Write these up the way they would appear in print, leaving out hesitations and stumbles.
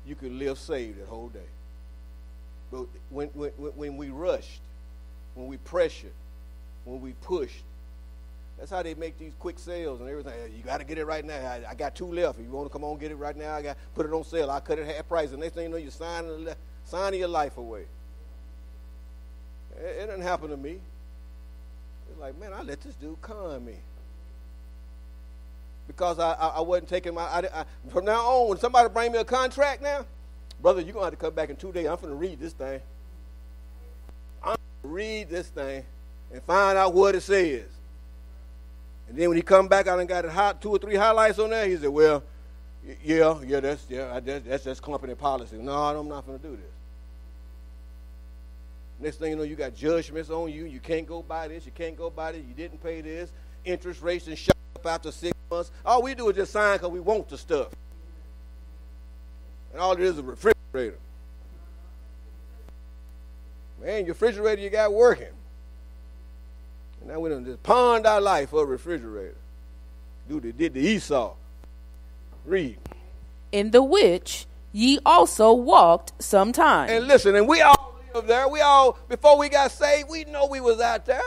you could live saved that whole day. But when we rushed, when we pressured, when we pushed, that's how they make these quick sales and everything. You got to get it right now. I got 2 left. If you want to come on get it right now, I got put it on sale. I cut it half price. And next thing you know, you're signing your life away. It didn't happen to me. It's like, man, I let this dude con me. Because I wasn't taking from now on, when somebody bring me a contract now, brother, you're going to have to come back in 2 days. I'm going to read this thing. I'm going to read this thing and find out what it says. And then when he come back, I done got it 2 or 3 highlights on there. He said, well, that's just company policy. No, I'm not going to do this. Next thing you know, you got judgments on you. You can't go buy this. You can't go buy this. You didn't pay this. Interest rates and shot up after 6 months. All we do is just sign because we want the stuff. And all it is a refrigerator. Man, your refrigerator you got working. And now we done just pawned our life for a refrigerator. Dude, they did the Esau. Read. In the which ye also walked sometime. And listen, and we all lived there. We all, before we got saved, we know we was out there.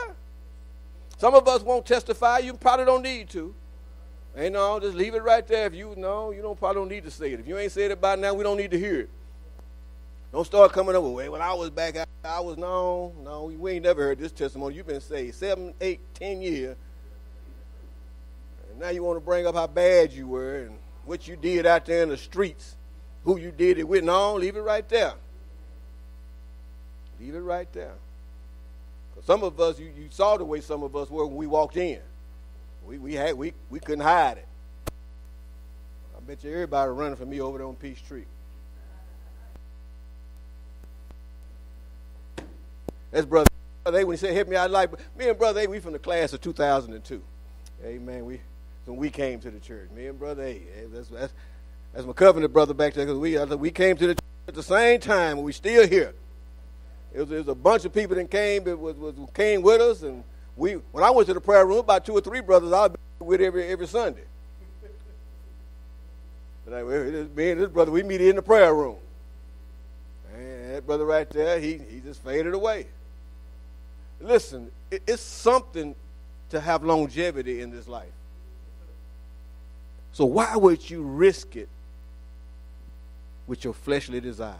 Some of us won't testify. You probably don't need to. Ain't no, just leave it right there. If you know, you probably don't need to say it. If you ain't said it by now, we don't need to hear it. Don't start coming up with, well, I was back, I was, no, we ain't never heard this testimony. You've been saved 7, 8, 10 years. And now you want to bring up how bad you were and what you did out there in the streets, who you did it with. No, leave it right there. Leave it right there. Because some of us, you saw the way some of us were when we walked in. We couldn't hide it. I bet you everybody running for me over there on Peachtree. That's Brother A. When he said, hit me, I like, me and Brother A, we from the class of 2002. Amen. When we came to the church. Me and Brother A. That's my covenant brother back there, because we came to the church at the same time, and we still here. It was a bunch of people that came with us, and when I went to the prayer room, about 2 or 3 brothers I was with every Sunday. Me and this brother, we meet in the prayer room. And that brother right there, he just faded away. Listen, it's something to have longevity in this life. So why would you risk it with your fleshly desires?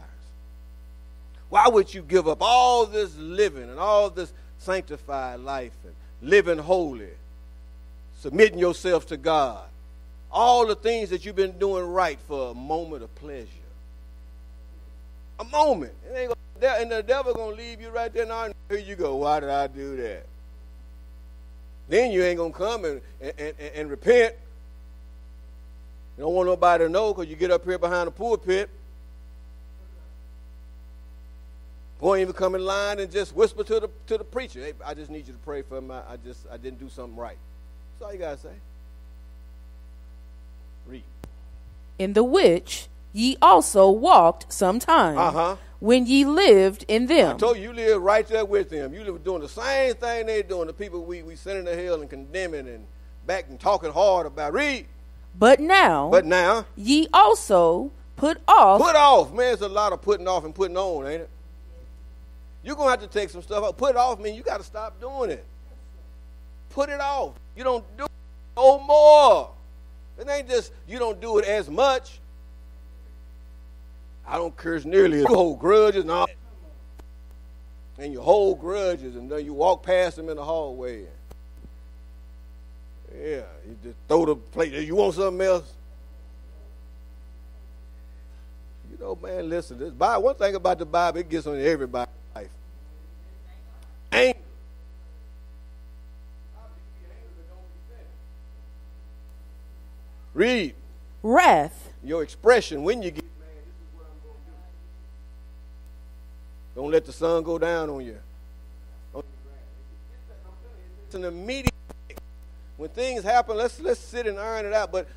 Why would you give up all this living and all this sanctified life and living holy, submitting yourself to God, all the things that you've been doing right for a moment of pleasure? A moment. And the devil going to leave you right there. Now, here you go. Why did I do that? Then you ain't going to come and repent. You don't want nobody to know because you get up here behind the pulpit. Won't even come in line and just whisper to the preacher, hey, I just need you to pray for me. I didn't do something right. That's all you got to say. Read. In the which ye also walked sometime, when ye lived in them. I told you lived right there with them. You were doing the same thing they're doing. The people we sending to hell and condemning and back and talking hard about. Read. But now ye also put off. Put off. Man, it's a lot of putting off and putting on, ain't it? You're going to have to take some stuff off. Put it off means you got to stop doing it. Put it off. You don't do it no more. It ain't just you don't do it as much. I don't curse nearly as you hold grudges and all. And you hold grudges and then you walk past them in the hallway. Yeah, you just throw the plate. You want something else? You know, man, listen. This Bible, one thing about the Bible, it gets on everybody's life. Anger. Read. Wrath. Your expression when you get mad, this is what I'm going to do. Don't let the sun go down on you. It's an immediate. When things happen, let's sit and iron it out. But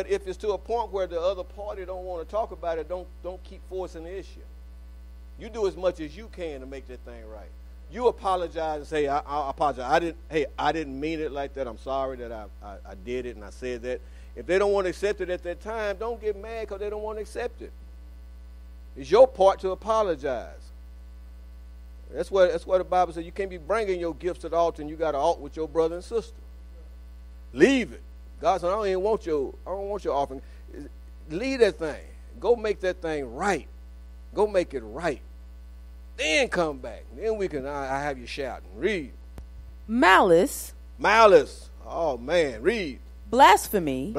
if it's to a point where the other party don't want to talk about it, don't keep forcing the issue. You do as much as you can to make that thing right. You apologize and say, I apologize. I didn't mean it like that. I'm sorry that I did it and I said that. If they don't want to accept it at that time, don't get mad because they don't want to accept it. It's your part to apologize. That's what the Bible says. You can't be bringing your gifts to the altar and you got to alt with your brother and sister. Leave it. God said, I don't want your offering. Leave that thing. Go make that thing right. Go make it right. Then come back. Then we can, I have you shouting. Read. Malice. Oh, man. Read. Blasphemy.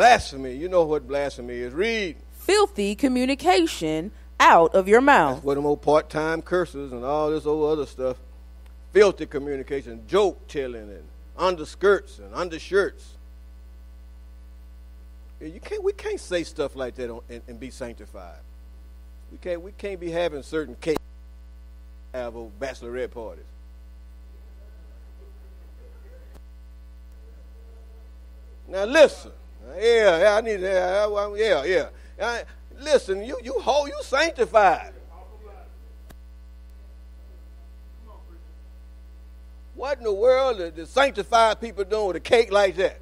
You know what blasphemy is. Read. Filthy communication out of your mouth. That's what them old part-time curses and all this old other stuff. Filthy communication, joke telling, and underskirts and undershirts. We can't say stuff like that and be sanctified. We can't be having certain cake have old bachelorette parties. Now listen, I need that. Listen, you sanctified. What in the world are the sanctified people doing with a cake like that?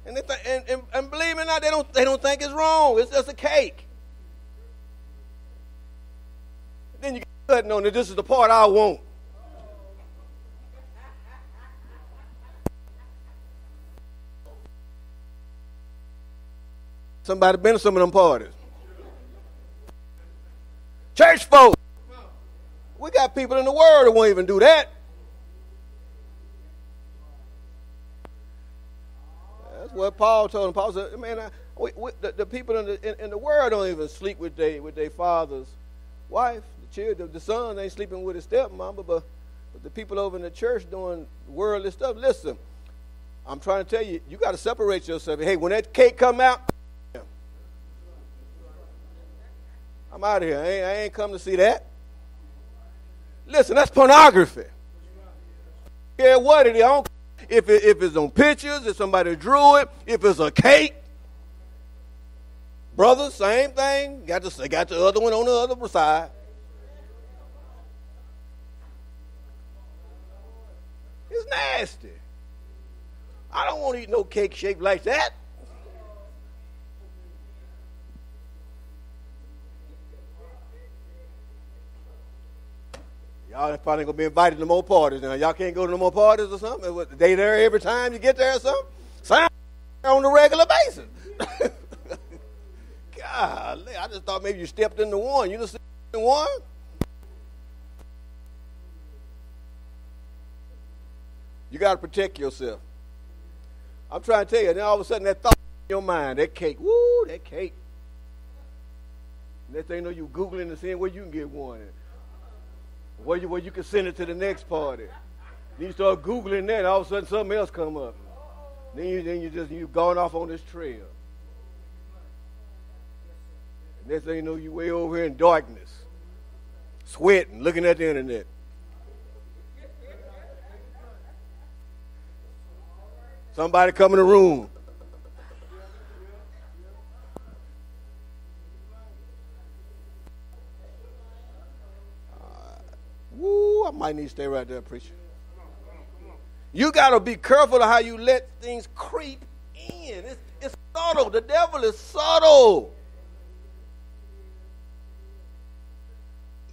And and believe me or not, they don't think it's wrong. It's just a cake. Then you get cutting on it. This is the part I want. Somebody been to some of them parties. Church folk. We got people in the world that won't even do that. That's what Paul told him. Paul said, man, the people in the world don't even sleep with their father's wife. The children, the son ain't sleeping with his stepmama, but the people over in the church doing worldly stuff. Listen, I'm trying to tell you, you got to separate yourself. Hey, when that cake come out, I'm out of here. I ain't come to see that. Listen, that's pornography. Yeah, what it is. If it's on pictures, if somebody drew it, if it's a cake. Brothers, same thing. Got the other one on the other side. It's nasty. I don't want to eat no cake shaped like that. Y'all probably going to be invited to more parties now. Y'all can't go to no more parties or something? What, they there every time you get there or something? Sign on a regular basis. Golly, I just thought maybe you stepped into one. You just stepped into one? You got to protect yourself. I'm trying to tell you, then all of a sudden that thought in your mind, that cake, woo, that cake. Next thing you know, you Googling and seeing where you can get one. Where you can send it to the next party. Then you start Googling that, and all of a sudden something else come up. Then you going off on this trail. And next thing you know, you way over here in darkness, sweating, looking at the internet. Somebody come in the room. Woo, I might need to stay right there, preacher. You got to be careful of how you let things creep in. It's subtle. The devil is subtle.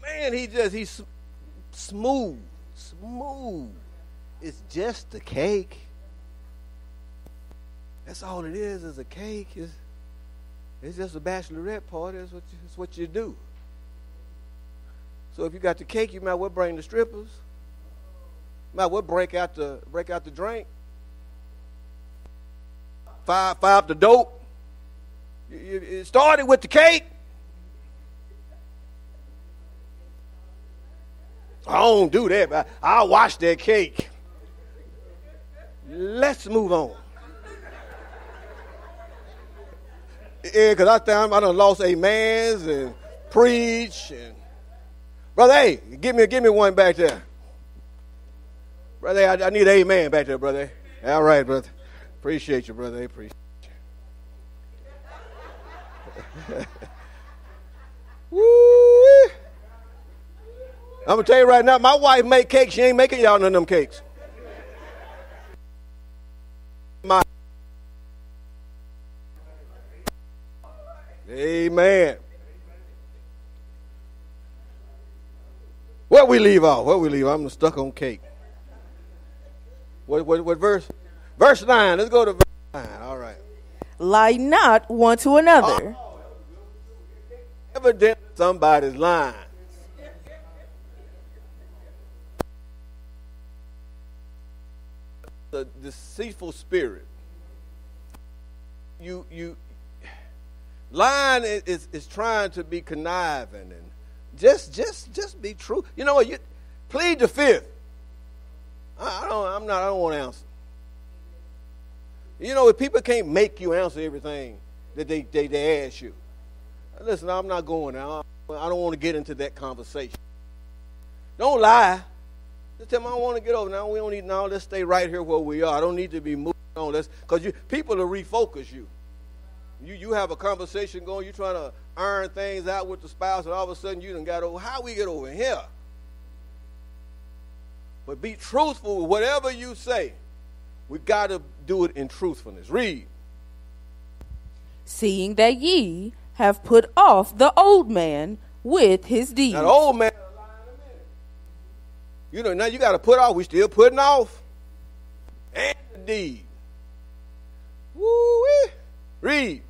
Man, he's smooth. It's just a cake. That's all it is a cake. It's just a bachelorette party. That's what you do. So if you got the cake, you might well bring the strippers. Might well break out the drink. Fire up the dope. It started with the cake. I don't do that, but I'll wash that cake. Let's move on. Yeah, because I done lost amens and preach and brother, hey, give me one back there. Brother, I need an amen back there, brother. All right, brother. Appreciate you, brother. Appreciate you. Woo! I'm going to tell you right now, my wife make cakes. She ain't making y'all none of them cakes. Amen. Where we leave off? I'm stuck on cake. What verse? Verse 9. Let's go to verse 9. All right. Lie not one to another. Evidently somebody's lying. The deceitful spirit. You lying is trying to be conniving and just be true. You know what? You plead the fifth. I don't want to answer. You know, if people can't make you answer everything that they ask you. Listen, I'm not going now. I don't want to get into that conversation. Don't lie. Just tell me I don't want to get over. Now we don't need. Now let's stay right here where we are. I don't need to be moving on. Because people will refocus you. You have a conversation going. You're trying to iron things out with the spouse, and all of a sudden you done got over. How we get over here? But be truthful with whatever you say. We got to do it in truthfulness. Read. Seeing that ye have put off the old man with his deeds. Now the old man. You know, now you got to put off. We still putting off. And the deed. Woo-wee. Read.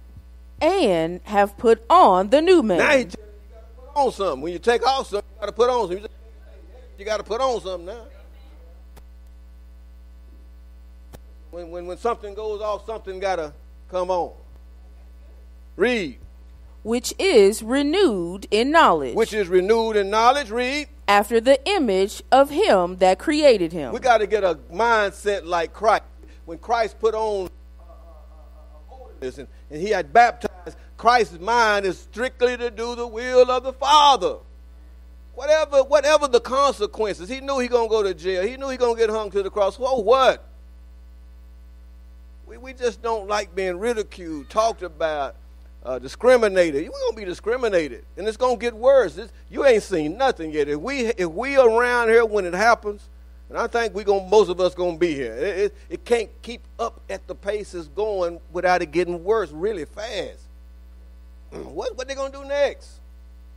And have put on the new man. Now you got to put on something. When you take off something, you got to put on something. You got to put on something now. When something goes off, something got to come on. Read. Which is renewed in knowledge. Which is renewed in knowledge. Read. After the image of him that created him. We got to get a mindset like Christ. When Christ put on holiness and he had baptized, Christ's mind is strictly to do the will of the Father. Whatever the consequences. He knew he going to go to jail. He knew he going to get hung to the cross. So what? We just don't like being ridiculed, talked about, discriminated. We're going to be discriminated, and it's going to get worse. You ain't seen nothing yet. If we around here when it happens, and I think most of us going to be here, it can't keep up at the pace it's going without it getting worse really fast. What they going to do next?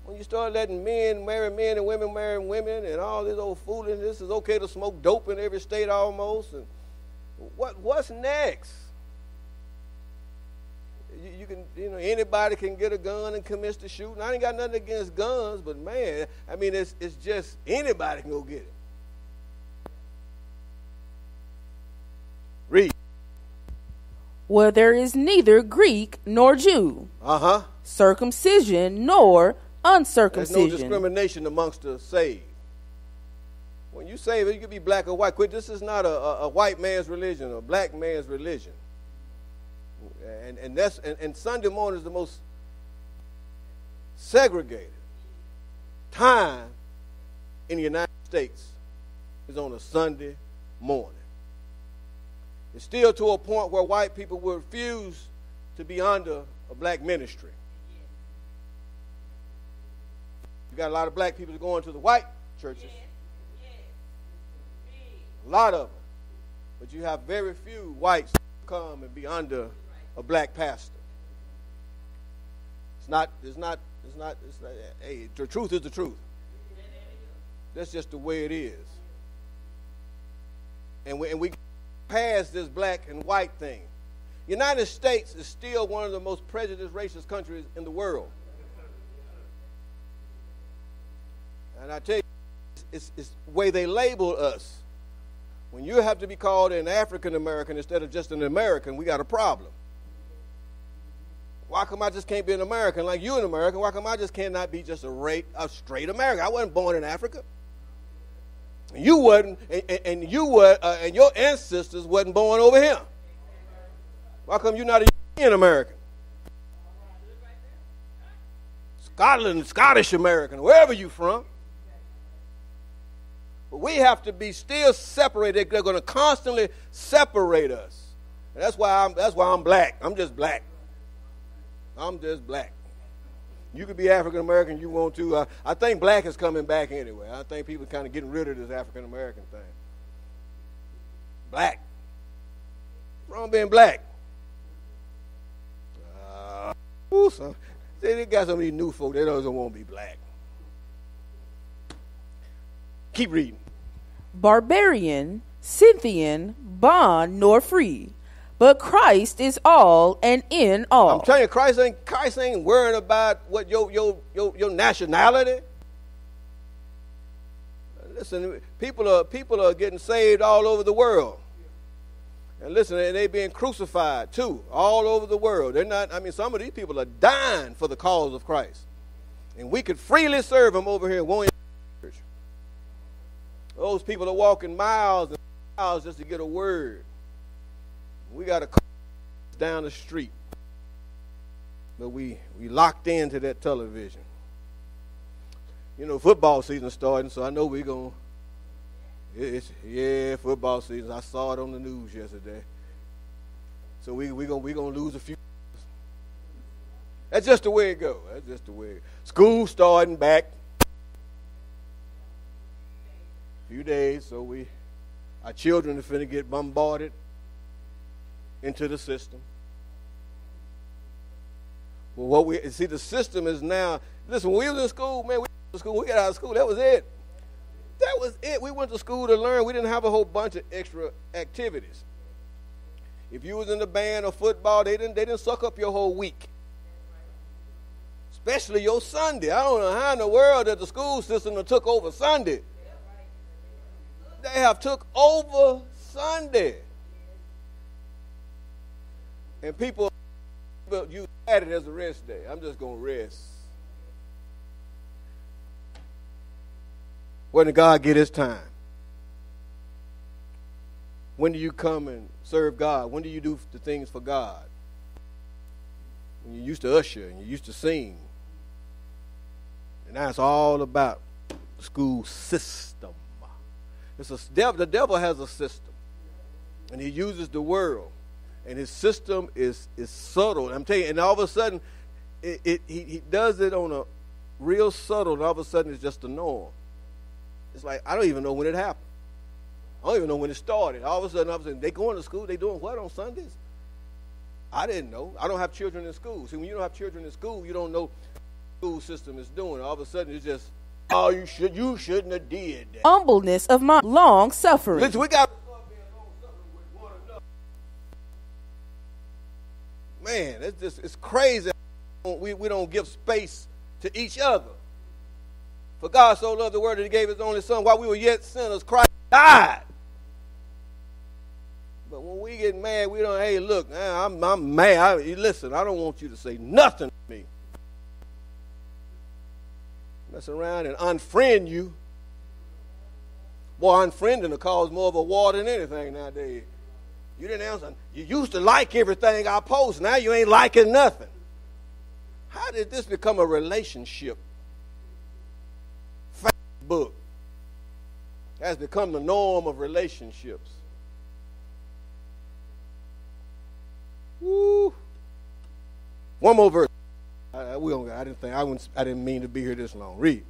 When you start letting men marry men and women marry women and all this old foolishness, it's okay to smoke dope in every state almost. And what's next? Anybody can get a gun and commence to shoot. And I ain't got nothing against guns, but man, I mean, it's just anybody can go get it. Read. Where there is neither Greek nor Jew, circumcision nor uncircumcision. There's no discrimination amongst the saved. When you save, you can be black or white. This is not a white man's religion or a black man's religion. And Sunday morning is the most segregated time in the United States is on a Sunday morning. It's still to a point where white people will refuse to be under a black ministry. You got a lot of black people going to the white churches. A lot of them. But you have very few whites come and be under a black pastor. Hey, the truth is the truth. That's just the way it is. And we pass this black and white thing. United States is still one of the most prejudiced racist countries in the world. And I tell you, it's the way they label us. When you have to be called an African American instead of just an American, we got a problem. Why come I just can't be an American like you an American? Why come I just cannot be just a straight American? I wasn't born in Africa. You wasn't, and your ancestors wasn't born over here. Why come you're not a European American? Scottish American, wherever you from. But we have to be still separated. They're going to constantly separate us. And that's why I'm black. I'm just black. I'm just black. You could be African American you want to. I think black is coming back anyway. I think people are kind of getting rid of this African American thing. Black. What's wrong being black? See, they got some of these new folk, they don't want to be black. Keep reading. Barbarian, Scythian, bond nor free, but Christ is all and in all. I'm telling you, Christ ain't worrying about what your nationality. Listen, people are getting saved all over the world. And listen, they being crucified too, all over the world. They're not, some of these people are dying for the cause of Christ. And we could freely serve them over here in William Church. Those people are walking miles and miles just to get a word. We got to call down the street. But we locked into that television. Football season starting, so I know we're going to. Football season. I saw it on the news yesterday. So we gonna lose a few. That's just the way it goes. That's just the way it goes. School starting back. A few days, so our children are finna get bombarded into the system. Well, the system is now. Listen, when we was in school, man, we got out of school. That was it. That was it. We went to school to learn. We didn't have a whole bunch of extra activities. If you was in the band or football, they didn't suck up your whole week. Especially your Sunday. I don't know how in the world that the school system took over Sunday. They have took over Sunday. And people use Saturday as a rest day. I'm just going to rest. When did God get his time? When do you come and serve God? When do you do the things for God? When you used to usher and you used to sing. And now it's all about the school system. The devil has a system. And he uses the world. And his system is subtle. I'm telling you, and all of a sudden, he does it on a real subtle, and all of a sudden it's just the norm. It's like, I don't even know when it happened. I don't even know when it started. All of a sudden, they going to school. They doing what on Sundays? I didn't know. I don't have children in school. See, when you don't have children in school, you don't know what the school system is doing. All of a sudden, it's just, oh, you shouldn't have did that. Humbleness of mind, long suffering. Listen, we got to start being long suffering with one another. Man, it's crazy. We don't give space to each other. For God so loved the world that he gave his only son. While we were yet sinners, Christ died. But when we get mad, we don't, hey, look, I'm mad. Listen, I don't want you to say nothing to me. Mess around and unfriend you. Boy, unfriending will cause more of a war than anything nowadays. You didn't answer. You used to like everything I post. Now you ain't liking nothing. How did this become a relationship? Facebook has become the norm of relationships. Woo! One more verse. I didn't mean to be here this long. Read.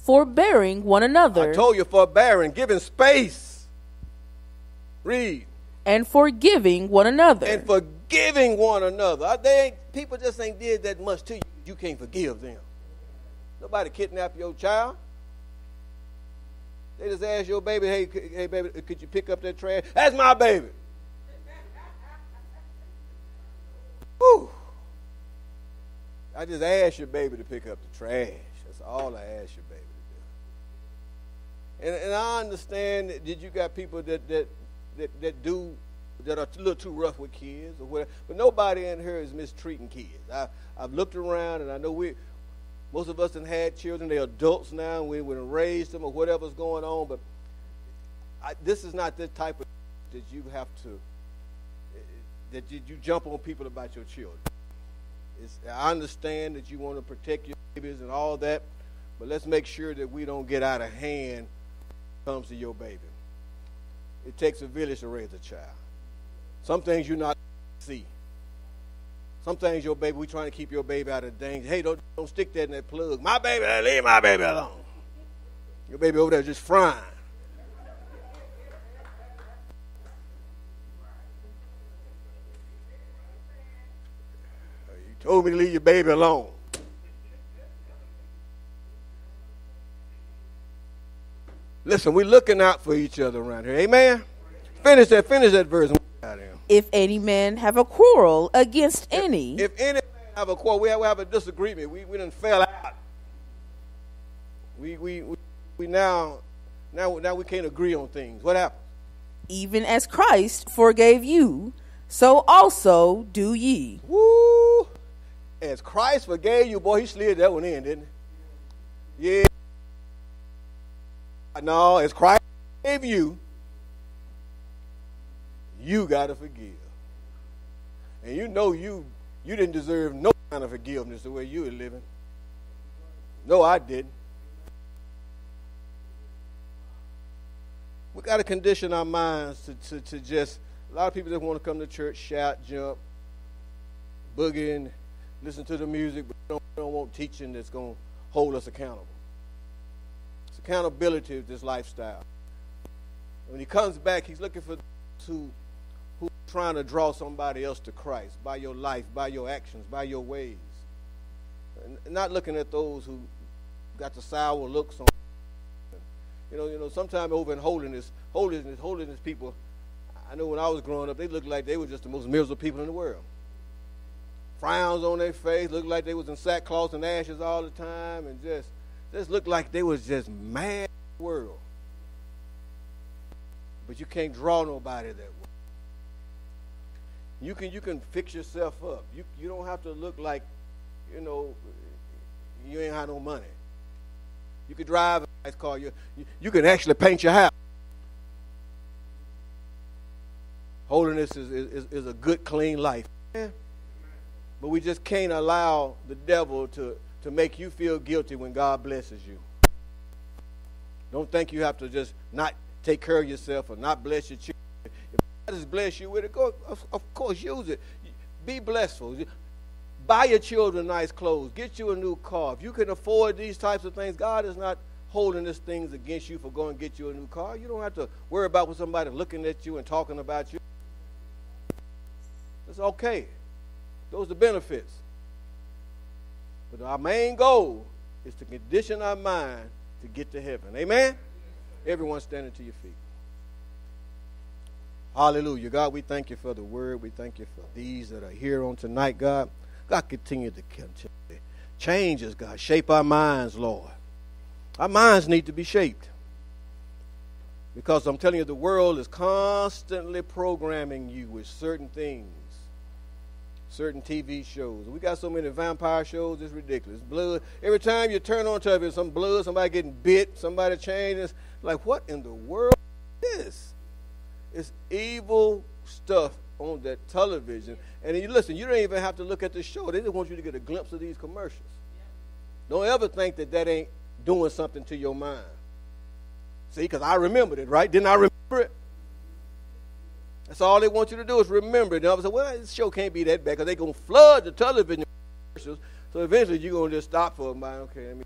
Forbearing one another. I told you, forbearing, giving space. Read. And forgiving one another. And forgiving one another. People just ain't did that much to you. You can't forgive them. Nobody kidnapped your child. They just asked your baby, hey, baby, could you pick up that trash? That's my baby. Whew. I just asked your baby to pick up the trash. That's all I asked your baby to do. And I understand that you got people that are a little too rough with kids or whatever, but nobody in here is mistreating kids. I've looked around and I know most of us have had children. They're adults now, and we would have raised them or whatever's going on. But this is not the type of that you have to, that you jump on people about your children. I understand that you want to protect your babies and all that, but let's make sure that we don't get out of hand when it comes to your baby. It takes a village to raise a child. Some things you're not see. Some things your baby, we trying to keep your baby out of danger. Hey, don't stick that in that plug. My baby, leave my baby alone. Your baby over there just frying. Told me to leave your baby alone. Listen, we're looking out for each other around here. Amen? Finish that verse. If any man have a quarrel against any. If any man have a quarrel, we have a disagreement. We done fell out. We now we can't agree on things. What happens? Even as Christ forgave you, so also do ye. Woo! As Christ forgave you, boy, he slid that one in, didn't he? Yeah. No, as Christ forgave you, you got to forgive. And you know you didn't deserve no kind of forgiveness the way you were living. No, I didn't. We got to condition our minds to just, a lot of people just want to come to church, shout, jump, boogie, and listen to the music, but don't want teaching that's going to hold us accountable. It's accountability of this lifestyle. When he comes back, he's looking for those who are trying to draw somebody else to Christ by your life, by your actions, by your ways. And not looking at those who got the sour looks on. You know, sometimes over in holiness people, I know when I was growing up, they looked like they were just the most miserable people in the world. Frowns on their face, looked like they was in sackcloth and ashes all the time, and just looked like they was just mad in the world. But you can't draw nobody that way. You can fix yourself up. You don't have to look like, you know, you ain't have no money. You could drive a nice car. You can actually paint your house. Holiness is a good, clean life. Yeah. But we just can't allow the devil to make you feel guilty when God blesses you. Don't think you have to just not take care of yourself or not bless your children. If God has blessed you with it, of course, use it. Be blessful. Buy your children nice clothes. Get you a new car. If you can afford these types of things, God is not holding these things against you for going to get you a new car. You don't have to worry about when somebody looking at you and talking about you. It's okay. Those are benefits. But our main goal is to condition our mind to get to heaven. Amen? Everyone standing to your feet. Hallelujah. God, we thank you for the word. We thank you for these that are here on tonight, God. God, continue to change us, God. Shape our minds, Lord. Our minds need to be shaped. Because I'm telling you, the world is constantly programming you with certain things, certain TV shows. We got so many vampire shows, it's ridiculous. Blood. Every time you turn on television, some blood, somebody getting bit, somebody changes. Like, what in the world is this? It's evil stuff on that television. And you listen, you don't even have to look at the show. They just want you to get a glimpse of these commercials. Don't ever think that ain't doing something to your mind. See, because I remembered it, right? Didn't I remember it? That's all they want you to do is remember it. And I was like, well, this show can't be that bad because they're going to flood the television commercials. So eventually you're going to just stop for a minute. Okay, let me